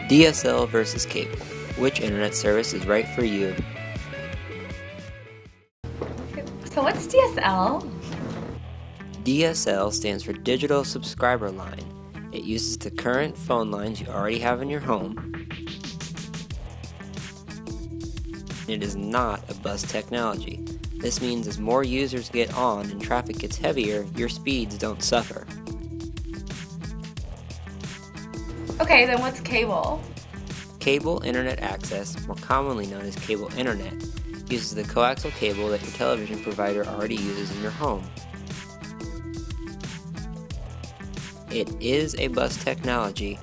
DSL versus cable. Which internet service is right for you? So what's DSL? DSL stands for Digital Subscriber Line. It uses the current phone lines you already have in your home. It is not a bus technology. This means as more users get on and traffic gets heavier, your speeds don't suffer. Okay, then what's cable? Cable internet access, more commonly known as cable internet, uses the coaxial cable that your television provider already uses in your home. It is a bus technology,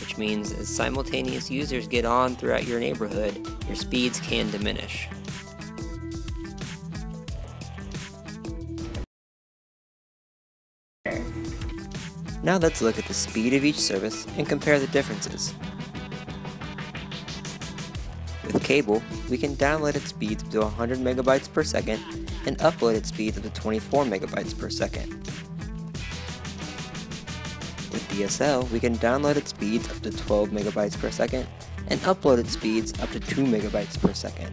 which means as simultaneous users get on throughout your neighborhood, your speeds can diminish. Now let's look at the speed of each service and compare the differences. With cable, we can download its speeds up to 100 megabytes per second and upload its speeds up to 24 megabytes per second. With DSL, we can download its speeds up to 12 megabytes per second and upload its speeds up to 2 megabytes per second.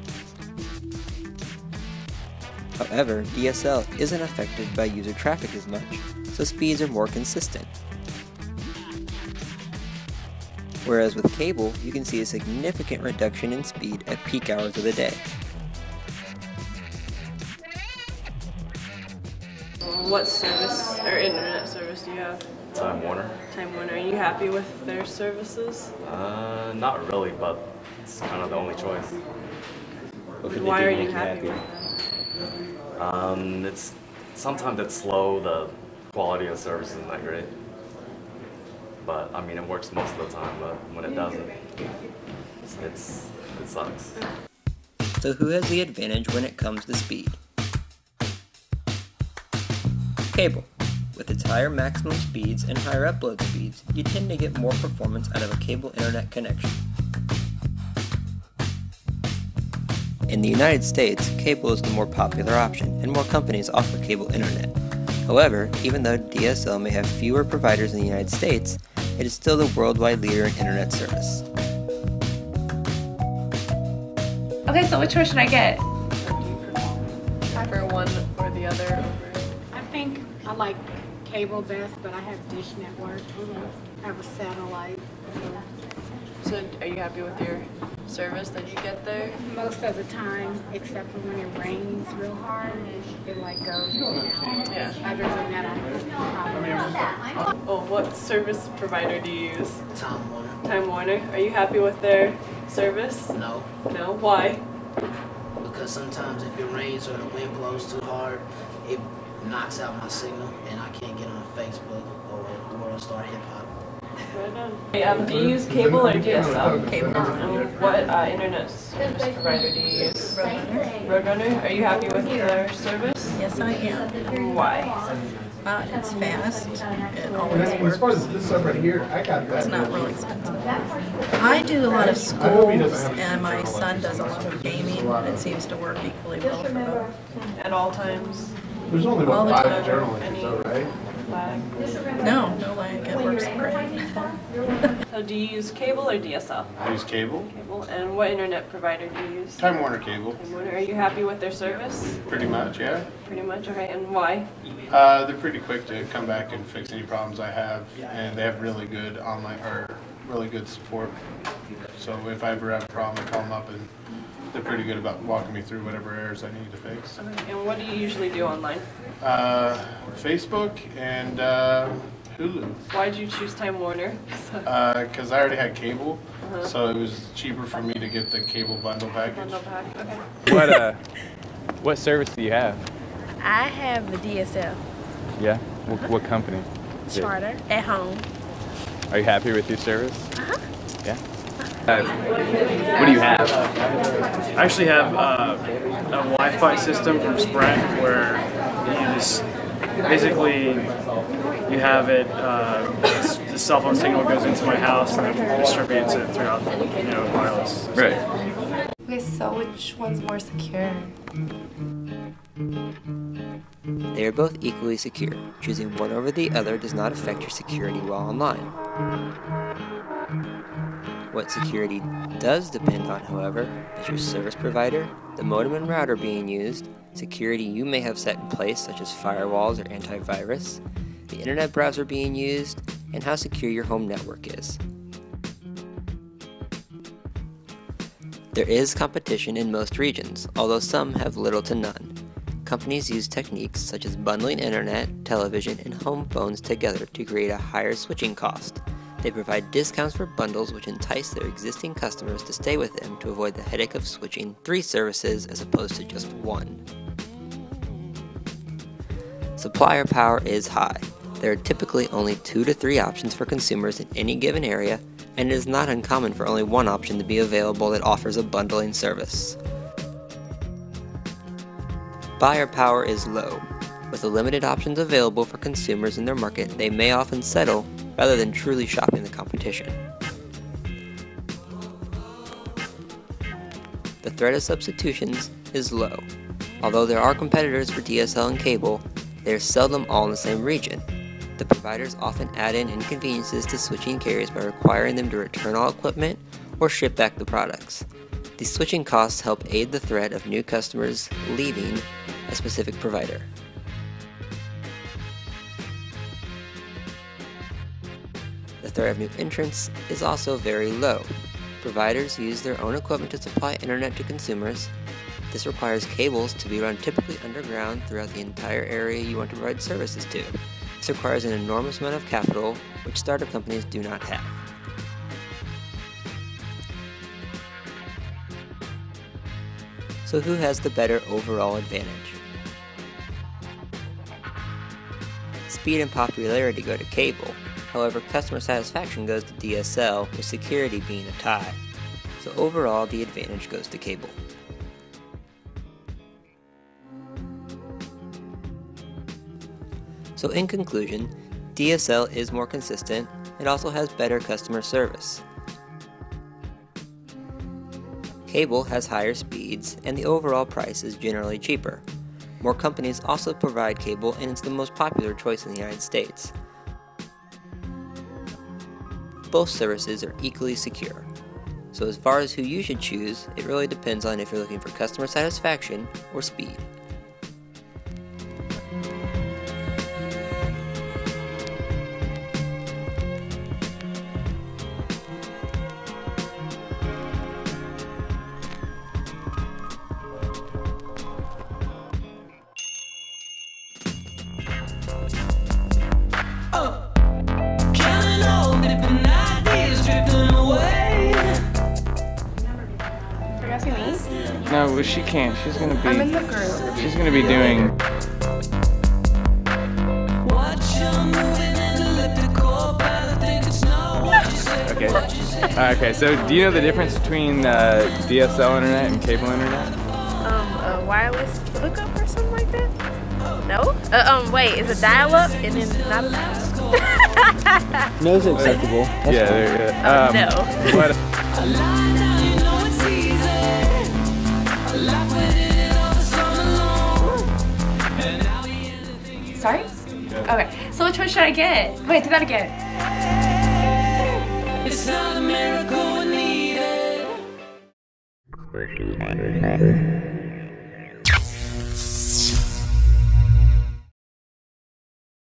However, DSL isn't affected by user traffic as much, so speeds are more consistent. Whereas with cable, you can see a significant reduction in speed at peak hours of the day. What service or internet service do you have? Time Warner. Time Warner. Are you happy with their services? Not really, but it's kind of the only choice. Why are you happy with them? Sometimes it's slow. The quality of service isn't that great. But I mean, it works most of the time. But when it doesn't, it sucks. So who has the advantage when it comes to speed? Cable. With its higher maximum speeds and higher upload speeds, you tend to get more performance out of a cable internet connection. In the United States, cable is the more popular option, and more companies offer cable internet. However, even though DSL may have fewer providers in the United States, it is still the worldwide leader in internet service. Okay, so which one should I get? I prefer one or the other. I think I like cable best, but I have Dish Network. I have a satellite. So are you happy with your service that you get there? Most of the time, except for when it rains real hard, it like goes down. Yeah. Other than that, I have no problem. Oh, what service provider do you use? Time Warner. Time Warner. Are you happy with their service? No, No? Why? because sometimes if it rains or the wind blows too hard, it knocks out my signal and I can't get on Facebook or World Star Hip Hop. Right on. Do you use cable or DSL? Cable. And what internet service provider do you use? Roadrunner. Are you happy with their service? Yes, I am. Why? It's fast. It always works. As far as this stuff right here, I got that. It's not really expensive. I do a lot of schools, and my son does a lot of gaming, and it seems to work equally well for both. At all times? There's only All about the 5 time. journalists, though, right? Lag? No lag. It works great. So do you use cable or DSL? I use cable. Cable. And what internet provider do you use? Time Warner cable. Time Warner. Are you happy with their service? Pretty much, yeah. Pretty much. Okay. And why? They're pretty quick to come back and fix any problems I have, and they have really good online or really good support. So if I ever have a problem, I call them up, and they're pretty good about walking me through whatever errors I need to fix. Okay. And what do you usually do online? Facebook and Hulu. Why did you choose Time Warner? Because I already had cable, so it was cheaper for me to get the cable bundle package. Bundle pack. Okay. What service do you have? I have a DSL. Yeah. What company? Charter at home. Are you happy with your service? Yeah. What do you have? I actually have a Wi-Fi system from Sprint where you just basically you have it. The cell phone signal goes into my house and it distributes it throughout, wireless. Right. Okay, so which one's more secure? They are both equally secure. Choosing one over the other does not affect your security while online. What security does depend on, however, is your service provider, the modem and router being used, security you may have set in place such as firewalls or antivirus, the internet browser being used, and how secure your home network is. There is competition in most regions, although some have little to none. Companies use techniques such as bundling internet, television, and home phones together to create a higher switching cost. They provide discounts for bundles which entice their existing customers to stay with them to avoid the headache of switching 3 services as opposed to just 1. Supplier power is high. There are typically only 2 to 3 options for consumers in any given area, and it is not uncommon for only one option to be available that offers a bundling service. Buyer power is low. With the limited options available for consumers in their market, they may often settle rather than truly shopping the competition. The threat of substitutions is low. Although there are competitors for DSL and cable, they are seldom all in the same region. The providers often add in inconveniences to switching carriers by requiring them to return all equipment or ship back the products. These switching costs help aid the threat of new customers leaving a specific provider. The threat of new entrants is also very low. Providers use their own equipment to supply internet to consumers. This requires cables to be run typically underground throughout the entire area you want to provide services to. This requires an enormous amount of capital, which startup companies do not have. So who has the better overall advantage? Speed and popularity go to cable. However, customer satisfaction goes to DSL, with security being a tie. So overall, the advantage goes to cable. So in conclusion, DSL is more consistent. It also has better customer service. Cable has higher speeds, and the overall price is generally cheaper. More companies also provide cable, and it's the most popular choice in the United States. Both services are equally secure. So as far as who you should choose, it really depends on if you're looking for customer satisfaction or speed. No, well, she can't. She's gonna be. I'm in the group. She's gonna be doing. Okay. Okay. So, do you know the difference between DSL internet and cable internet? Wireless hookup or something like that? No? Wait, is it dial-up and then not dial-up? No, it's acceptable. Yeah, there you go. No. What? Sorry? Okay, so which one should I get? Wait, do that again. It's not a miracle we need it.